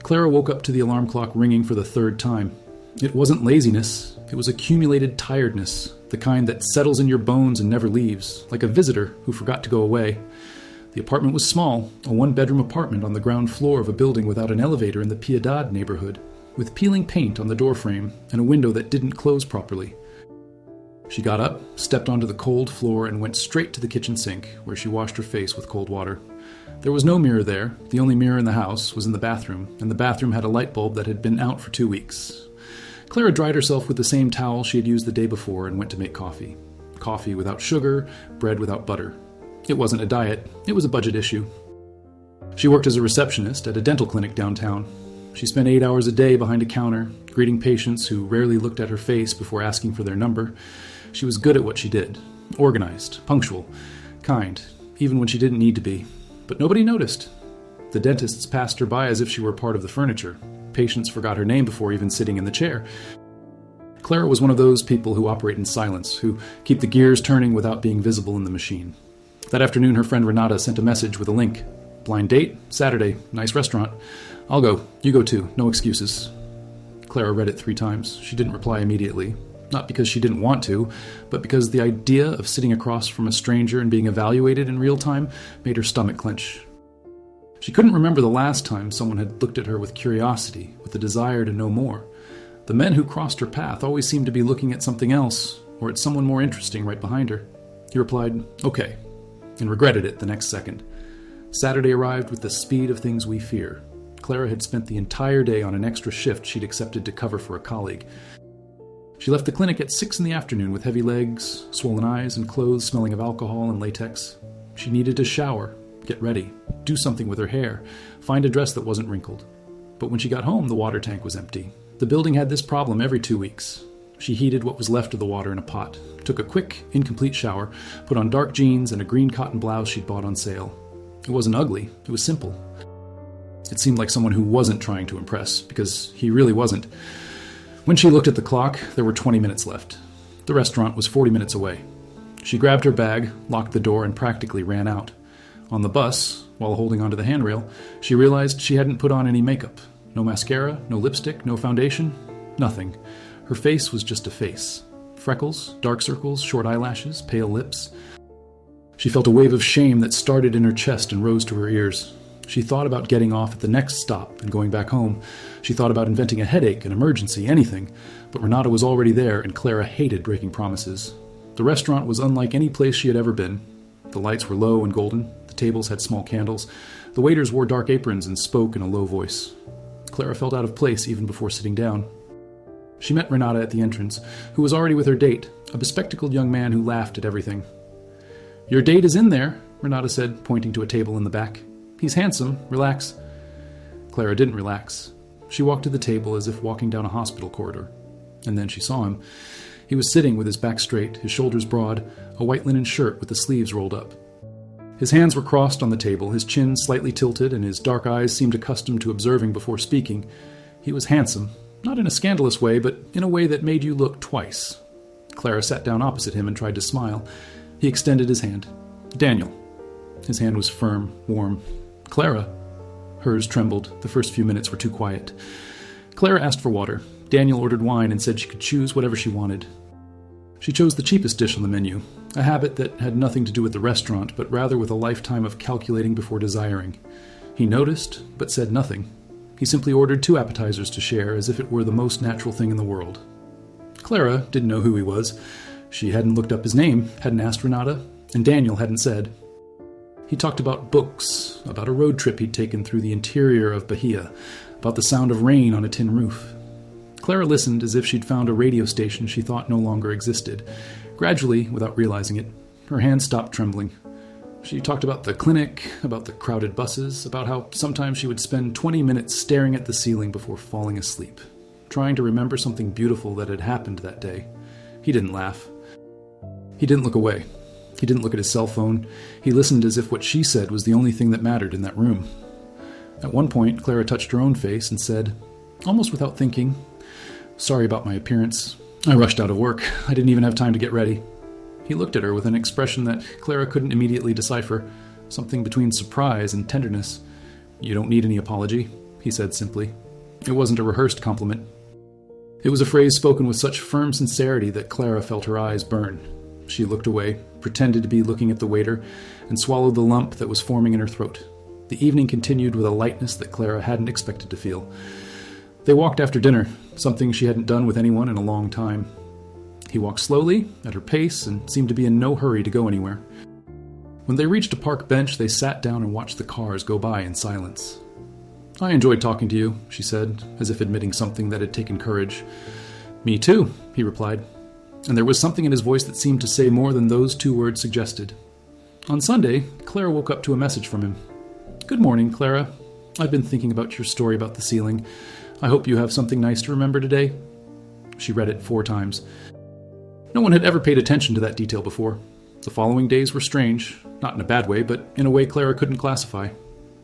Clara woke up to the alarm clock ringing for the third time. It wasn't laziness, it was accumulated tiredness, the kind that settles in your bones and never leaves, like a visitor who forgot to go away. The apartment was small, a one-bedroom apartment on the ground floor of a building without an elevator in the Piedad neighborhood, with peeling paint on the doorframe and a window that didn't close properly. She got up, stepped onto the cold floor, and went straight to the kitchen sink, where she washed her face with cold water. There was no mirror there. The only mirror in the house was in the bathroom, and the bathroom had a light bulb that had been out for 2 weeks. Clara dried herself with the same towel she had used the day before and went to make coffee. Coffee without sugar, bread without butter. It wasn't a diet, it was a budget issue. She worked as a receptionist at a dental clinic downtown. She spent 8 hours a day behind a counter, greeting patients who rarely looked at her face before asking for their number. She was good at what she did. Organized, punctual, kind, even when she didn't need to be. But nobody noticed. The dentists passed her by as if she were part of the furniture. Patients forgot her name before even sitting in the chair. Clara was one of those people who operate in silence, who keep the gears turning without being visible in the machine. That afternoon, her friend Renata sent a message with a link. Blind date, Saturday, nice restaurant. I'll go, you go too, no excuses. Clara read it 3 times. She didn't reply immediately. Not because she didn't want to, but because the idea of sitting across from a stranger and being evaluated in real time made her stomach clench. She couldn't remember the last time someone had looked at her with curiosity, with the desire to know more. The men who crossed her path always seemed to be looking at something else, or at someone more interesting right behind her. He replied, okay, and regretted it the next second. Saturday arrived with the speed of things we fear. Clara had spent the entire day on an extra shift she'd accepted to cover for a colleague. She left the clinic at 6 in the afternoon with heavy legs, swollen eyes, and clothes smelling of alcohol and latex. She needed to shower, get ready, do something with her hair, find a dress that wasn't wrinkled. But when she got home, the water tank was empty. The building had this problem every 2 weeks. She heated what was left of the water in a pot, took a quick, incomplete shower, put on dark jeans and a green cotton blouse she'd bought on sale. It wasn't ugly, it was simple. It seemed like someone who wasn't trying to impress, because he really wasn't. When she looked at the clock, there were 20 minutes left. The restaurant was 40 minutes away. She grabbed her bag, locked the door, and practically ran out. On the bus, while holding onto the handrail, she realized she hadn't put on any makeup. No mascara, no lipstick, no foundation, nothing. Her face was just a face. Freckles, dark circles, short eyelashes, pale lips. She felt a wave of shame that started in her chest and rose to her ears. She thought about getting off at the next stop and going back home. She thought about inventing a headache, an emergency, anything. But Renata was already there, and Clara hated breaking promises. The restaurant was unlike any place she had ever been. The lights were low and golden. The tables had small candles. The waiters wore dark aprons and spoke in a low voice. Clara felt out of place even before sitting down. She met Renata at the entrance, who was already with her date, a bespectacled young man who laughed at everything. "Your date is in there," Renata said, pointing to a table in the back. "He's handsome. Relax." Clara didn't relax. She walked to the table as if walking down a hospital corridor. And then she saw him. He was sitting with his back straight, his shoulders broad, a white linen shirt with the sleeves rolled up. His hands were crossed on the table, his chin slightly tilted, and his dark eyes seemed accustomed to observing before speaking. He was handsome, not in a scandalous way, but in a way that made you look twice. Clara sat down opposite him and tried to smile. He extended his hand. "Daniel." His hand was firm, warm. "Clara." Hers trembled. The first few minutes were too quiet. Clara asked for water. Daniel ordered wine and said she could choose whatever she wanted. She chose the cheapest dish on the menu, a habit that had nothing to do with the restaurant, but rather with a lifetime of calculating before desiring. He noticed, but said nothing. He simply ordered 2 appetizers to share, as if it were the most natural thing in the world. Clara didn't know who he was. She hadn't looked up his name, hadn't asked Renata, and Daniel hadn't said. He talked about books, about a road trip he'd taken through the interior of Bahia, about the sound of rain on a tin roof. Clara listened as if she'd found a radio station she thought no longer existed. Gradually, without realizing it, her hand stopped trembling. She talked about the clinic, about the crowded buses, about how sometimes she would spend 20 minutes staring at the ceiling before falling asleep, trying to remember something beautiful that had happened that day. He didn't laugh. He didn't look away. He didn't look at his cell phone. He listened as if what she said was the only thing that mattered in that room. At one point, Clara touched her own face and said, almost without thinking, "Sorry about my appearance. I rushed out of work. I didn't even have time to get ready." He looked at her with an expression that Clara couldn't immediately decipher, something between surprise and tenderness. "You don't need any apology," he said simply. It wasn't a rehearsed compliment. It was a phrase spoken with such firm sincerity that Clara felt her eyes burn. She looked away, pretended to be looking at the waiter, and swallowed the lump that was forming in her throat. The evening continued with a lightness that Clara hadn't expected to feel. They walked after dinner, something she hadn't done with anyone in a long time. He walked slowly, at her pace, and seemed to be in no hurry to go anywhere. When they reached a park bench, they sat down and watched the cars go by in silence. "I enjoyed talking to you," she said, as if admitting something that had taken courage. "Me too," he replied, and there was something in his voice that seemed to say more than those two words suggested. On Sunday, Clara woke up to a message from him. "Good morning, Clara. I've been thinking about your story about the ceiling. I hope you have something nice to remember today." She read it 4 times. No one had ever paid attention to that detail before. The following days were strange, not in a bad way, but in a way Clara couldn't classify.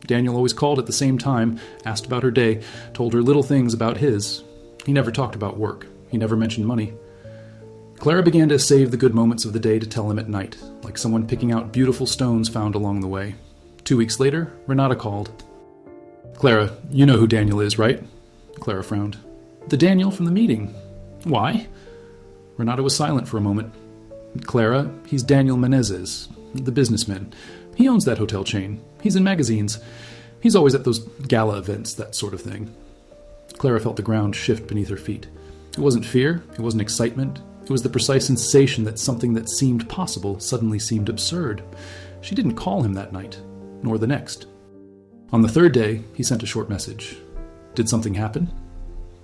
Daniel always called at the same time, asked about her day, told her little things about his. He never talked about work. He never mentioned money. Clara began to save the good moments of the day to tell him at night, like someone picking out beautiful stones found along the way. 2 weeks later, Renata called. "Clara, you know who Daniel is, right?" Clara frowned. "The Daniel from the meeting. Why?" Renata was silent for a moment. "Clara, he's Daniel Menezes, the businessman. He owns that hotel chain. He's in magazines. He's always at those gala events, that sort of thing." Clara felt the ground shift beneath her feet. It wasn't fear. It wasn't excitement. It was the precise sensation that something that seemed possible suddenly seemed absurd. She didn't call him that night, nor the next. On the 3rd day, he sent a short message. Did something happen?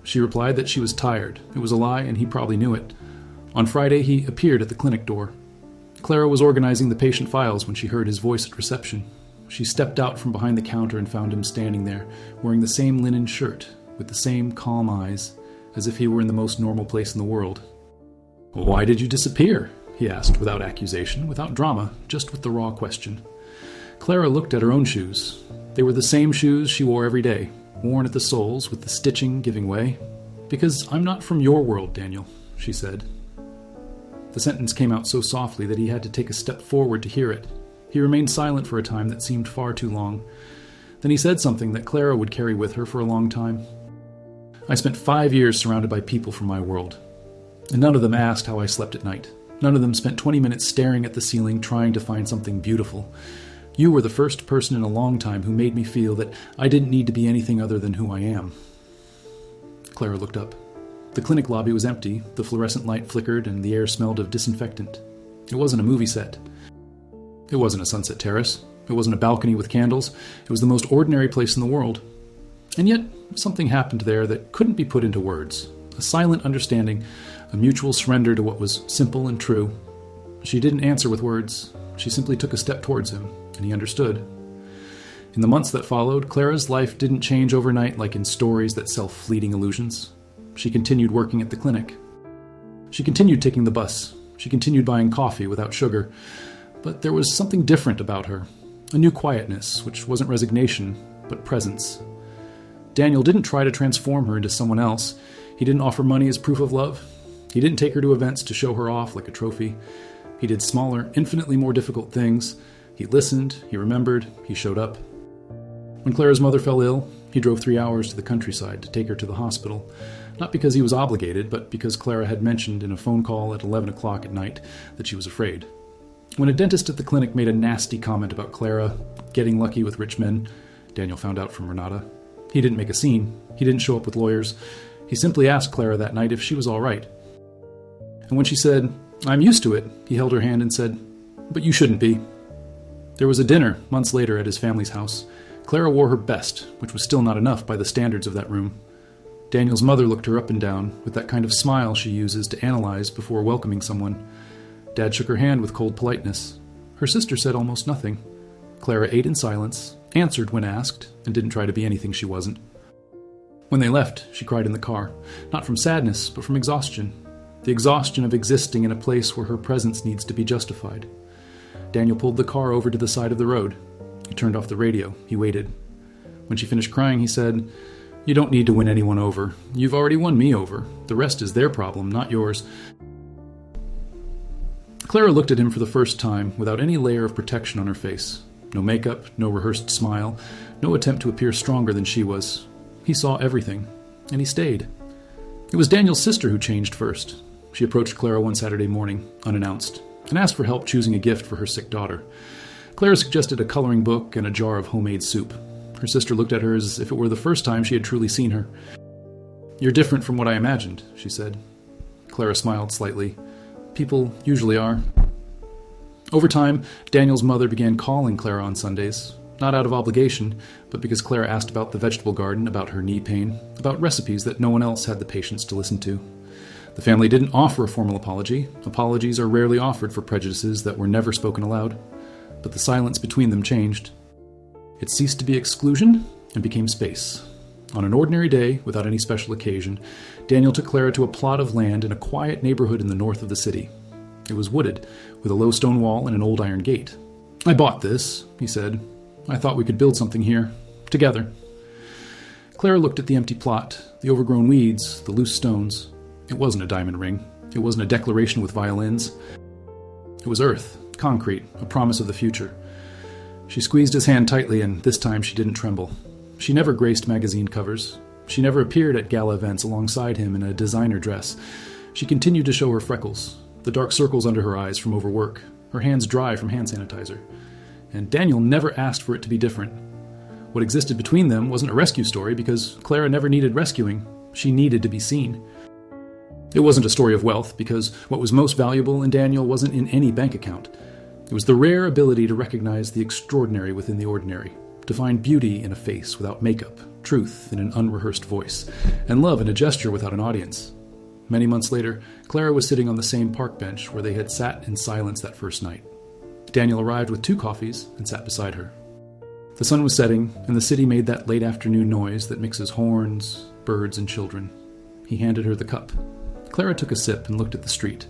She replied that she was tired. It was a lie, and he probably knew it. On Friday, he appeared at the clinic door. Clara was organizing the patient files when she heard his voice at reception. She stepped out from behind the counter and found him standing there, wearing the same linen shirt, with the same calm eyes, as if he were in the most normal place in the world. "Why did you disappear?" he asked, without accusation, without drama, just with the raw question. Clara looked at her own shoes. They were the same shoes she wore every day, worn at the soles, with the stitching giving way. "Because I'm not from your world, Daniel," she said. The sentence came out so softly that he had to take a step forward to hear it. He remained silent for a time that seemed far too long. Then he said something that Clara would carry with her for a long time. "I spent 5 years surrounded by people from my world, and none of them asked how I slept at night. None of them spent 20 minutes staring at the ceiling trying to find something beautiful. You were the first person in a long time who made me feel that I didn't need to be anything other than who I am." Clara looked up. The clinic lobby was empty, the fluorescent light flickered, and the air smelled of disinfectant. It wasn't a movie set. It wasn't a sunset terrace. It wasn't a balcony with candles. It was the most ordinary place in the world. And yet, something happened there that couldn't be put into words. A silent understanding, a mutual surrender to what was simple and true. She didn't answer with words. She simply took a step towards him, and he understood. In the months that followed, Clara's life didn't change overnight like in stories that sell fleeting illusions. She continued working at the clinic. She continued taking the bus. She continued buying coffee without sugar. But there was something different about her. A new quietness, which wasn't resignation, but presence. Daniel didn't try to transform her into someone else. He didn't offer money as proof of love. He didn't take her to events to show her off like a trophy. He did smaller, infinitely more difficult things. He listened, he remembered, he showed up. When Clara's mother fell ill, he drove 3 hours to the countryside to take her to the hospital. Not because he was obligated, but because Clara had mentioned in a phone call at 11 o'clock at night that she was afraid. When a dentist at the clinic made a nasty comment about Clara getting lucky with rich men, Daniel found out from Renata, he didn't make a scene. He didn't show up with lawyers. He simply asked Clara that night if she was all right. And when she said, "I'm used to it," he held her hand and said, "But you shouldn't be." There was a dinner months later at his family's house. Clara wore her best, which was still not enough by the standards of that room. Daniel's mother looked her up and down with that kind of smile she uses to analyze before welcoming someone. Dad shook her hand with cold politeness. Her sister said almost nothing. Clara ate in silence, answered when asked, and didn't try to be anything she wasn't. When they left, she cried in the car, not from sadness, but from exhaustion. The exhaustion of existing in a place where her presence needs to be justified. Daniel pulled the car over to the side of the road. He turned off the radio. He waited. When she finished crying, he said, "You don't need to win anyone over. You've already won me over. The rest is their problem, not yours." Clara looked at him for the first time without any layer of protection on her face. No makeup, no rehearsed smile, no attempt to appear stronger than she was. He saw everything, and he stayed. It was Daniel's sister who changed first. She approached Clara one Saturday morning, unannounced, and asked for help choosing a gift for her sick daughter. Clara suggested a coloring book and a jar of homemade soup. Her sister looked at her as if it were the first time she had truly seen her. "You're different from what I imagined," she said. Clara smiled slightly. "People usually are." Over time, Daniel's mother began calling Clara on Sundays, not out of obligation, but because Clara asked about the vegetable garden, about her knee pain, about recipes that no one else had the patience to listen to. The family didn't offer a formal apology. Apologies are rarely offered for prejudices that were never spoken aloud. But the silence between them changed. It ceased to be exclusion and became space. On an ordinary day, without any special occasion, Daniel took Clara to a plot of land in a quiet neighborhood in the north of the city. It was wooded, with a low stone wall and an old iron gate. "I bought this," he said. "I thought we could build something here, together." Clara looked at the empty plot, the overgrown weeds, the loose stones. It wasn't a diamond ring. It wasn't a declaration with violins. It was earth, concrete, a promise of the future. She squeezed his hand tightly, and this time she didn't tremble. She never graced magazine covers. She never appeared at gala events alongside him in a designer dress. She continued to show her freckles, the dark circles under her eyes from overwork, her hands dry from hand sanitizer. And Daniel never asked for it to be different. What existed between them wasn't a rescue story because Clara never needed rescuing. She needed to be seen. It wasn't a story of wealth because what was most valuable in Daniel wasn't in any bank account. It was the rare ability to recognize the extraordinary within the ordinary, to find beauty in a face without makeup, truth in an unrehearsed voice, and love in a gesture without an audience. Many months later, Clara was sitting on the same park bench where they had sat in silence that first night. Daniel arrived with 2 coffees and sat beside her. The sun was setting, and the city made that late afternoon noise that mixes horns, birds, and children. He handed her the cup. Clara took a sip and looked at the street.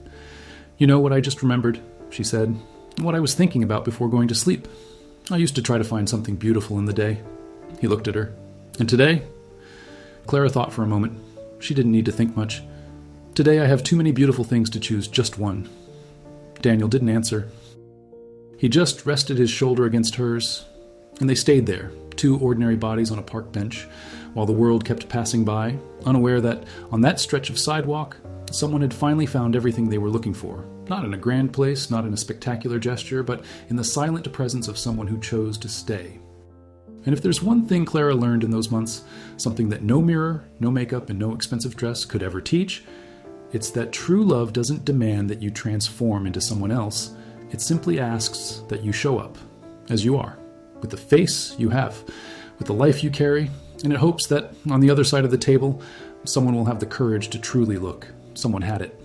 "You know what I just remembered," she said, "and what I was thinking about before going to sleep. I used to try to find something beautiful in the day." He looked at her. "And today?" Clara thought for a moment. She didn't need to think much. "Today I have too many beautiful things to choose just one." Daniel didn't answer. He just rested his shoulder against hers, and they stayed there, 2 ordinary bodies on a park bench, while the world kept passing by, unaware that on that stretch of sidewalk, someone had finally found everything they were looking for. Not in a grand place, not in a spectacular gesture, but in the silent presence of someone who chose to stay. And if there's one thing Clara learned in those months, something that no mirror, no makeup, and no expensive dress could ever teach, it's that true love doesn't demand that you transform into someone else. It simply asks that you show up, as you are, with the face you have, with the life you carry, and it hopes that on the other side of the table, someone will have the courage to truly look. Someone had it.